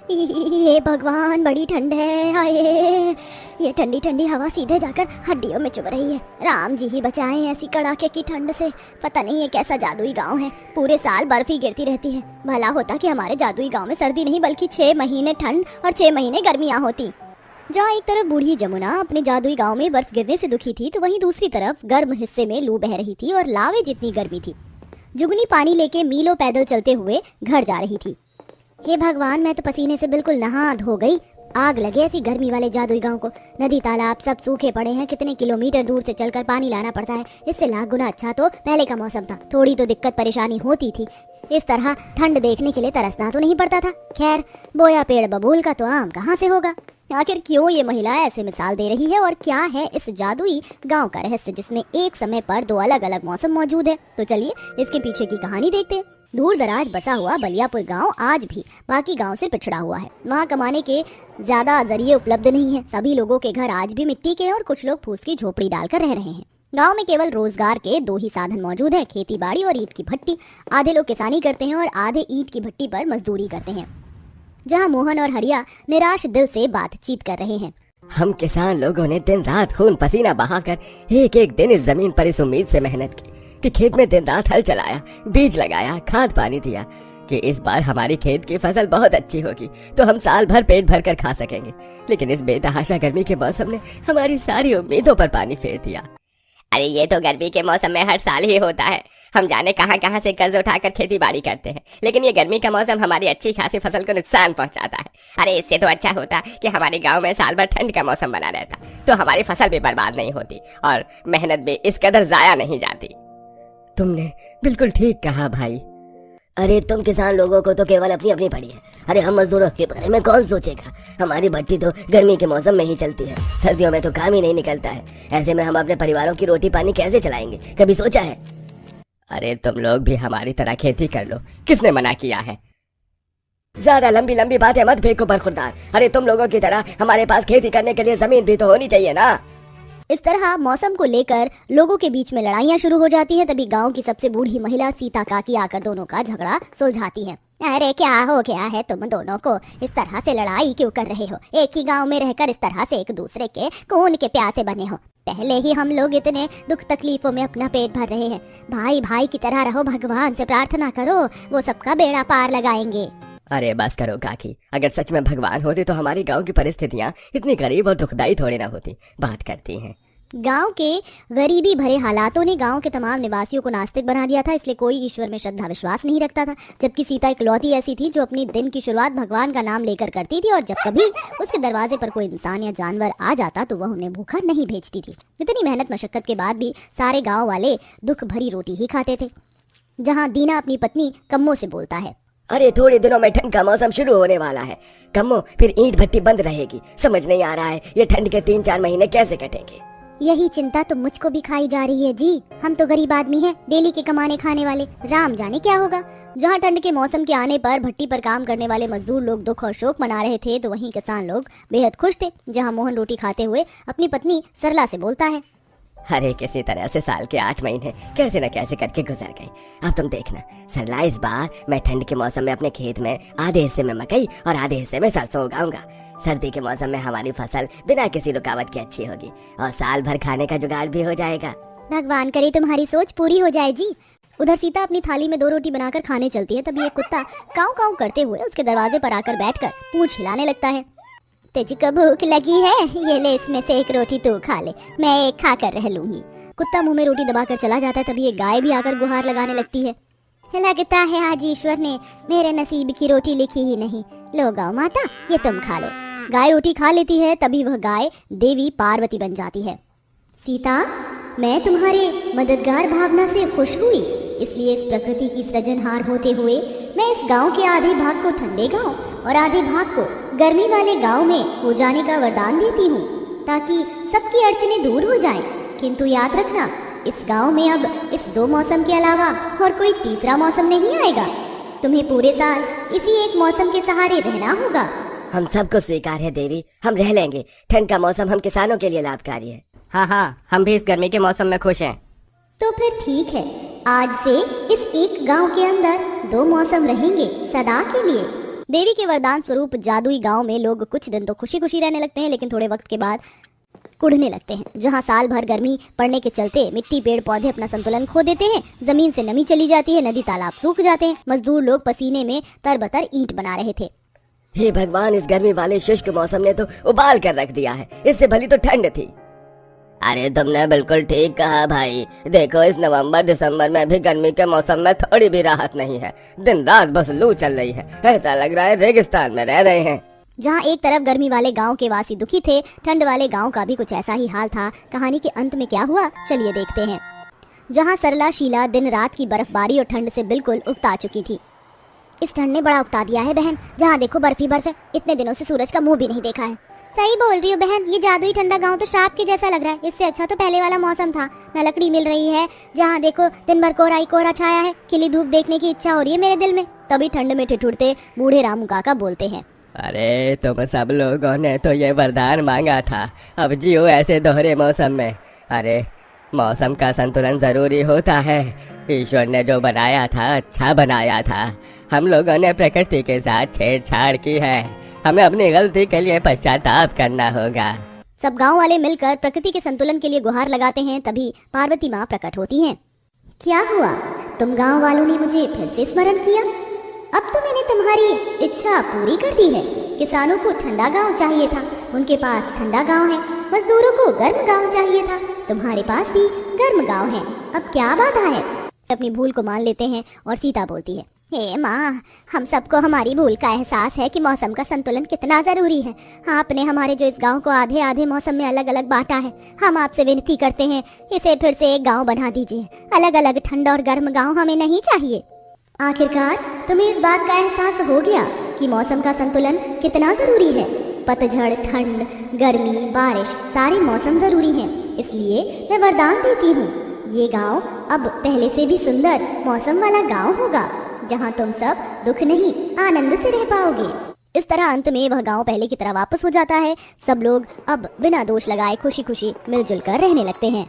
ये भगवान, बड़ी ठंड है। हाय, ये ठंडी ठंडी हवा सीधे जाकर हड्डियों में चुभ रही है। राम जी ही बचाएं ऐसी कड़ाके की ठंड से। पता नहीं ये कैसा जादुई गांव है, पूरे साल बर्फ ही गिरती रहती है। भला होता कि हमारे जादुई गांव में सर्दी नहीं बल्कि 6 महीने ठंड और 6 महीने गर्मियां होती। जहाँ एक तरफ बूढ़ी जमुना अपने जादुई गांव में बर्फ गिरने से दुखी थी, तो वहीं दूसरी तरफ गर्म हिस्से में लू बह रही थी और लावे जितनी गर्मी थी। जुगनी पानी लेके मीलों पैदल चलते हुए घर जा रही थी। हे भगवान, मैं तो पसीने से बिल्कुल नहा धो गई। आग लगे ऐसी गर्मी वाले जादुई गांव को। नदी तालाब सब सूखे पड़े हैं, कितने किलोमीटर दूर से चलकर पानी लाना पड़ता है। इससे लाख गुना अच्छा तो पहले का मौसम था। थोड़ी तो दिक्कत परेशानी होती थी, इस तरह ठंड देखने के लिए तरसना तो नहीं पड़ता था। खैर, बोया पेड़ बबूल का तो आम कहाँ से होगा। आखिर क्यों ये महिला ऐसे मिसाल दे रही है और क्या है इस जादुई गांव का रहस्य जिसमें एक समय पर 2 अलग अलग मौसम मौजूद है। तो चलिए इसके पीछे की कहानी देखते हैं। दूर दराज बसा हुआ बलियापुर गांव आज भी बाकी गांव से पिछड़ा हुआ है। वहां कमाने के ज्यादा जरिए उपलब्ध नहीं है। सभी लोगों के घर आज भी मिट्टी के और कुछ लोग फूस की झोपड़ी डालकर रह रहे हैं। गांव में केवल रोजगार के 2 ही साधन मौजूद है, खेती बाड़ी और ईंट की भट्टी। आधे लोग किसानी करते हैं और आधे ईंट की भट्टी पर मजदूरी करते हैं। जहां मोहन और हरिया निराश दिल से बातचीत कर रहे हैं। हम किसान लोगों ने दिन रात खून पसीना बहाकर एक एक दिन इस जमीन पर इस उम्मीद से मेहनत की कि खेत में दिन रात हल चलाया, बीज लगाया, खाद पानी दिया कि इस बार हमारी खेत की फसल बहुत अच्छी होगी तो हम साल भर पेट भर कर खा सकेंगे। लेकिन इस बेतहाशा गर्मी के मौसम ने हमारी सारी उम्मीदों पर पानी फेर दिया। अरे ये तो गर्मी के मौसम में हर साल ही होता है। हम जाने कहां कहां से कर्ज उठाकर खेती बाड़ी करते हैं, लेकिन ये गर्मी का मौसम हमारी अच्छी खासी फसल को नुकसान पहुंचाता है। अरे इससे तो अच्छा होता कि हमारे गांव में साल भर ठंड का मौसम बना रहता, तो हमारी फसल भी बर्बाद नहीं होती और मेहनत भी इस कदर जाया नहीं जाती। तुमने बिल्कुल ठीक कहा भाई। अरे तुम किसान लोगों को तो केवल अपनी अपनी पड़ी है। अरे हम मजदूरों के बारे में कौन सोचेगा। हमारी भट्टी तो गर्मी के मौसम में ही चलती है, सर्दियों में तो काम ही नहीं निकलता है। ऐसे में हम अपने परिवारों की रोटी पानी कैसे चलाएंगे, कभी सोचा है? अरे तुम लोग भी हमारी तरह खेती कर लो, किसने मना किया है। ज्यादा लंबी लंबी बातें मत फेंको बरखुरदार। अरे तुम लोगों की तरह हमारे पास खेती करने के लिए जमीन भी तो होनी चाहिए ना। इस तरह मौसम को लेकर लोगों के बीच में लड़ाइयां शुरू हो जाती हैं। तभी गांव की सबसे बूढ़ी महिला सीता काकी आकर दोनों का झगड़ा सुलझाती है। अरे क्या हो गया है तुम दोनों को, इस तरह से लड़ाई क्यों कर रहे हो? एक ही गांव में रहकर इस तरह से एक दूसरे के खून के प्यासे बने हो। पहले ही हम लोग इतने दुख तकलीफों में अपना पेट भर रहे हैं। भाई भाई की तरह रहो, भगवान से प्रार्थना करो, वो सबका बेड़ा पार लगाएंगे। अरे बस करो काकी, अगर सच में भगवान होते तो हमारे गांव की परिस्थितियां इतनी गरीब और दुखदाई थोड़ी ना होती। बात करती हैं। गांव के गरीबी भरे हालातों ने गांव के तमाम निवासियों को नास्तिक बना दिया था, इसलिए कोई ईश्वर में श्रद्धा विश्वास नहीं रखता था। जबकि सीता इकलौती ऐसी थी जो अपनी दिन की शुरुआत भगवान का नाम लेकर करती थी और जब कभी उसके दरवाजे पर कोई इंसान या जानवर आ जाता तो वह उन्हें भूखा नहीं भेजती थी। इतनी मेहनत मशक्कत के बाद भी सारे गाँव वाले दुख भरी रोटी ही खाते थे। जहाँ दीना अपनी पत्नी कम्मो से बोलता है, अरे थोड़े दिनों में ठंड का मौसम शुरू होने वाला है कम्मो, फिर ईंट भट्टी बंद रहेगी। समझ नहीं आ रहा है ये ठंड के 3-4 महीने कैसे कटेंगे। यही चिंता तो मुझको भी खाई जा रही है जी। हम तो गरीब आदमी हैं, डेली के कमाने खाने वाले, राम जाने क्या होगा। जहाँ ठंड के मौसम के आने पर भट्टी पर काम करने वाले मजदूर लोग दुख और शोक मना रहे थे, तो वहीं किसान लोग बेहद खुश थे। जहाँ मोहन रोटी खाते हुए अपनी पत्नी सरला से बोलता है, अरे किसी तरह से साल के 8 महीने कैसे न कैसे करके गुजर गए। अब तुम देखना सरला, इस बार मैं ठंड के मौसम में अपने खेत में आधे हिस्से में मकई और आधे हिस्से में सरसों उगाऊंगा। सर्दी के मौसम में हमारी फसल बिना किसी रुकावट के अच्छी होगी और साल भर खाने का जुगाड़ भी हो जाएगा। भगवान करे तुम्हारी सोच पूरी हो जाए जी। उधर सीता अपनी थाली में 2 रोटी बनाकर खाने चलती है, तभी एक कुत्ता काऊ काऊ करते हुए उसके दरवाजे पर आकर बैठकर पूंछ हिलाने लगता है। तुझको भूख लगी है? ये ले, इसमें से एक रोटी तू खा ले, मैं एक खाकर रह लूंगी। कुत्ता मुंह में रोटी दबाकर चला जाता है, तभी एक गाय भी आकर गुहार लगाने लगती है। लगता है आज ईश्वर ने मेरे नसीब की रोटी लिखी ही नहीं। लो गौ माता, ये तुम खा लो। गाय रोटी खा लेती है, तभी वह गाय देवी पार्वती बन जाती है। सीता, मैं तुम्हारे मददगार भावना से खुश हुई, इसलिए इस प्रकृति की सृजनहार होते हुए मैं इस गांव के आधे भाग को ठंडे गांव और आधे भाग को गर्मी वाले गांव में हो जाने का वरदान देती हूँ, ताकि सबकी अड़चनें दूर हो जाएं। किंतु याद रखना, इस गांव में अब इस 2 मौसम के अलावा और कोई तीसरा मौसम नहीं आएगा। तुम्हें पूरे साल इसी एक मौसम के सहारे रहना होगा। हम सबको स्वीकार है देवी, हम रह लेंगे। ठंड का मौसम हम किसानों के लिए लाभकारी है। हाँ, हम भी इस गर्मी के मौसम में खुश हैं। तो फिर ठीक है, आज से इस एक गांव के अंदर 2 मौसम रहेंगे सदा के लिए। देवी के वरदान स्वरूप जादुई गांव में लोग कुछ दिन तो खुशी खुशी रहने लगते हैं, लेकिन थोड़े वक्त के बाद कुढ़ने लगते हैं। जहां साल भर गर्मी पड़ने के चलते मिट्टी पेड़ पौधे अपना संतुलन खो देते हैं, जमीन से नमी चली जाती है, नदी तालाब सूख जाते हैं, मजदूर लोग पसीने में तरबतर ईंट बना रहे थे। हे भगवान, इस गर्मी वाले शुष्क मौसम ने तो उबाल कर रख दिया है। इससे भली तो ठंड थी। अरे तुमने बिल्कुल ठीक कहा भाई। देखो, इस नवंबर दिसंबर में भी गर्मी के मौसम में थोड़ी भी राहत नहीं है। दिन रात बस लू चल रही है। ऐसा लग रहा है रेगिस्तान में रह रहे हैं। जहाँ एक तरफ गर्मी वाले गांव के वासी दुखी थे, ठंड वाले गांव का भी कुछ ऐसा ही हाल था। कहानी के अंत में क्या हुआ, चलिए देखते हैं। जहाँ सरला शीला दिन रात की बर्फबारी और ठंड से बिल्कुल उकता चुकी थी। इस ठंड ने बड़ा उकता दिया है बहन, जहाँ देखो बर्फ ही बर्फ है। इतने दिनों से सूरज का मुंह भी नहीं देखा है। सही बोल रही हो बहन, ये जादुई ठंडा गांव तो श्राप के जैसा लग रहा है। इससे अच्छा तो पहले वाला मौसम था। न लकड़ी मिल रही है, जहाँ देखो दिन भर कोहरा ही कोहरा छाया है। खिली धूप देखने की इच्छा हो रही है मेरे दिल में। तभी ठंड में ठिठुरते बूढ़े रामू काका बोलते हैं, अरे तुम सब लोगों ने तो ये वरदान मांगा था, अब जियो ऐसे दोहरे मौसम में। अरे मौसम का संतुलन जरूरी होता है। ईश्वर ने जो बनाया था अच्छा बनाया था। हम लोगों ने प्रकृति के साथ छेड़छाड़ की है। हमें अपनी गलती के लिए पश्चाताप करना होगा। सब गांव वाले मिलकर प्रकृति के संतुलन के लिए गुहार लगाते हैं। तभी पार्वती माँ प्रकट होती हैं। क्या हुआ, तुम गांव वालों ने मुझे फिर से स्मरण किया? अब तो मैंने तुम्हारी इच्छा पूरी कर दी है। किसानों को ठंडा गांव चाहिए था, उनके पास ठंडा गांव है। मजदूरों को गर्म गांव चाहिए था, तुम्हारे पास भी गर्म गांव है। अब क्या बाधा है? अपनी भूल को मान लेते हैं और सीता बोलती है, हे माँ, हम सबको हमारी भूल का एहसास है कि मौसम का संतुलन कितना जरूरी है। आपने हमारे जो इस गांव को आधे आधे मौसम में अलग अलग बांटा है। हम आपसे विनती करते हैं, इसे फिर से एक गांव बना दीजिए। अलग अलग ठंडा और गर्म गांव हमें नहीं चाहिए। आखिरकार तुम्हें इस बात का एहसास हो गया कि मौसम का संतुलन कितना जरूरी है। पतझड़, ठंड, गर्मी, बारिश, सारे मौसम जरूरी हैं। इसलिए मैं वरदान देती हूँ, ये गांव अब पहले से भी सुंदर मौसम वाला गांव होगा, जहाँ तुम सब दुख नहीं आनंद से रह पाओगे। इस तरह अंत में वह गांव पहले की तरह वापस हो जाता है। सब लोग अब बिना दोष लगाए खुशी खुशी मिलजुल कर रहने लगते हैं।